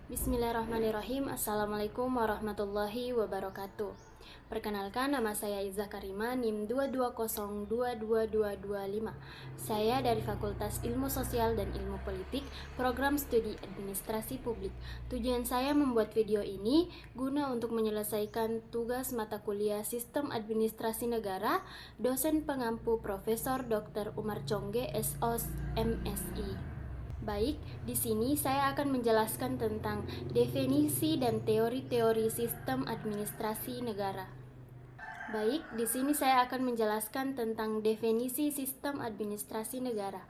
Bismillahirrahmanirrahim. Assalamualaikum warahmatullahi wabarakatuh. Perkenalkan, nama saya Izzah Karima, NIM 2202225. Saya dari Fakultas Ilmu Sosial dan Ilmu Politik, Program Studi Administrasi Publik. Tujuan saya membuat video ini guna untuk menyelesaikan tugas mata kuliah Sistem Administrasi Negara, dosen pengampu Profesor Dr. Umar Congge, SOS, MSI. Baik, di sini saya akan menjelaskan tentang definisi dan teori-teori sistem administrasi negara. Baik, di sini saya akan menjelaskan tentang definisi sistem administrasi negara.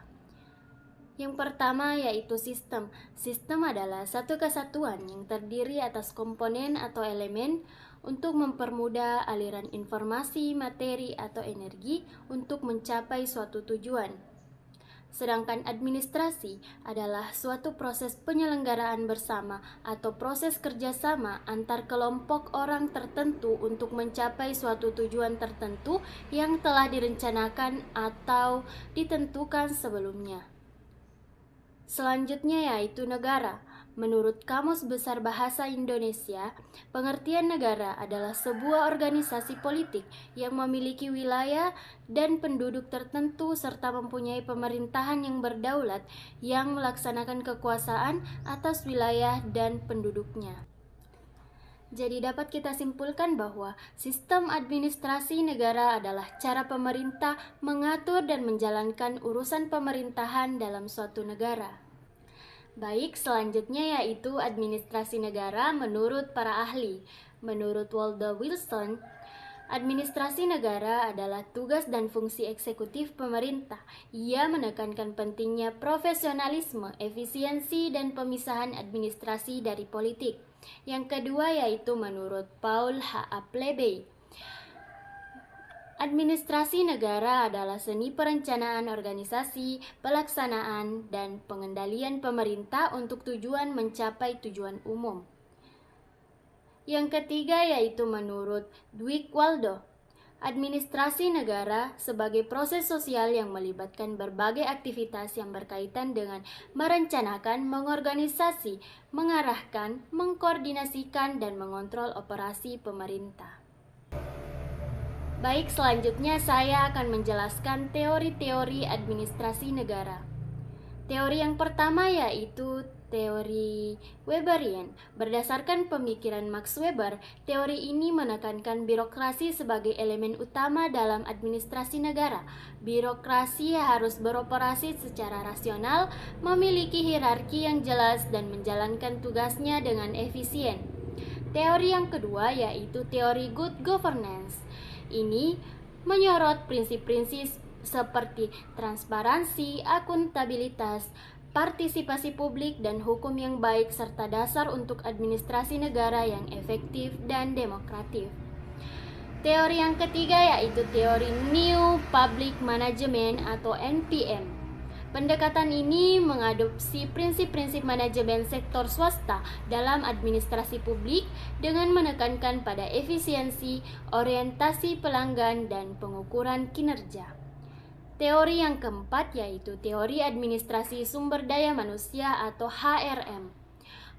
Yang pertama yaitu sistem. Sistem adalah satu kesatuan yang terdiri atas komponen atau elemen untuk mempermudah aliran informasi, materi, atau energi untuk mencapai suatu tujuan. Sedangkan administrasi adalah suatu proses penyelenggaraan bersama atau proses kerjasama antar kelompok orang tertentu untuk mencapai suatu tujuan tertentu yang telah direncanakan atau ditentukan sebelumnya. Selanjutnya yaitu negara. Menurut Kamus Besar Bahasa Indonesia, pengertian negara adalah sebuah organisasi politik yang memiliki wilayah dan penduduk tertentu serta mempunyai pemerintahan yang berdaulat yang melaksanakan kekuasaan atas wilayah dan penduduknya. Jadi dapat kita simpulkan bahwa sistem administrasi negara adalah cara pemerintah mengatur dan menjalankan urusan pemerintahan dalam suatu negara. Baik, selanjutnya yaitu administrasi negara menurut para ahli. Menurut Waldo Wilson, administrasi negara adalah tugas dan fungsi eksekutif pemerintah. Ia menekankan pentingnya profesionalisme, efisiensi, dan pemisahan administrasi dari politik. Yang kedua yaitu menurut Paul H. Appleby, administrasi negara adalah seni perencanaan organisasi, pelaksanaan, dan pengendalian pemerintah untuk tujuan mencapai tujuan umum. Yang ketiga yaitu menurut Dwight Waldo, administrasi negara sebagai proses sosial yang melibatkan berbagai aktivitas yang berkaitan dengan merencanakan, mengorganisasi, mengarahkan, mengkoordinasikan, dan mengontrol operasi pemerintah. Baik, selanjutnya saya akan menjelaskan teori-teori administrasi negara. Teori yang pertama yaitu teori Weberian. Berdasarkan pemikiran Max Weber, teori ini menekankan birokrasi sebagai elemen utama dalam administrasi negara. Birokrasi harus beroperasi secara rasional, memiliki hierarki yang jelas, dan menjalankan tugasnya dengan efisien. Teori yang kedua yaitu teori Good Governance. Ini menyorot prinsip-prinsip seperti transparansi, akuntabilitas, partisipasi publik, dan hukum yang baik serta dasar untuk administrasi negara yang efektif dan demokratif. Teori yang ketiga yaitu teori New Public Management atau NPM. Pendekatan ini mengadopsi prinsip-prinsip manajemen sektor swasta dalam administrasi publik dengan menekankan pada efisiensi, orientasi pelanggan, dan pengukuran kinerja. Teori yang keempat yaitu teori administrasi sumber daya manusia atau HRM.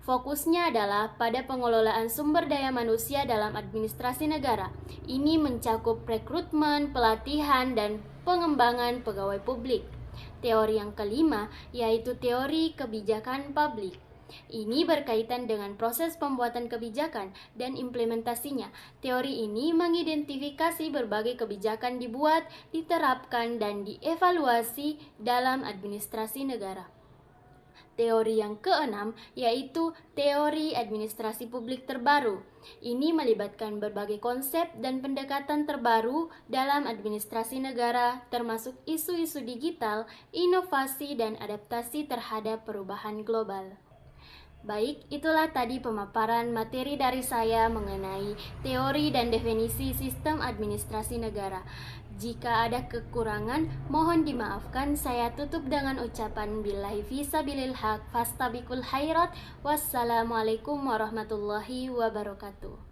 Fokusnya adalah pada pengelolaan sumber daya manusia dalam administrasi negara. Ini mencakup rekrutmen, pelatihan, dan pengembangan pegawai publik. Teori yang kelima yaitu teori kebijakan publik. Ini berkaitan dengan proses pembuatan kebijakan dan implementasinya. Teori ini mengidentifikasi berbagai kebijakan dibuat, diterapkan, dan dievaluasi dalam administrasi negara. Teori yang keenam yaitu teori administrasi publik terbaru. Ini melibatkan berbagai konsep dan pendekatan terbaru dalam administrasi negara, termasuk isu-isu digital, inovasi, dan adaptasi terhadap perubahan global. Baik, itulah tadi pemaparan materi dari saya mengenai teori dan definisi sistem administrasi negara. Jika ada kekurangan, mohon dimaafkan. Saya tutup dengan ucapan billahi fisabilil haq fastabiqul khairat. Wassalamualaikum warahmatullahi wabarakatuh.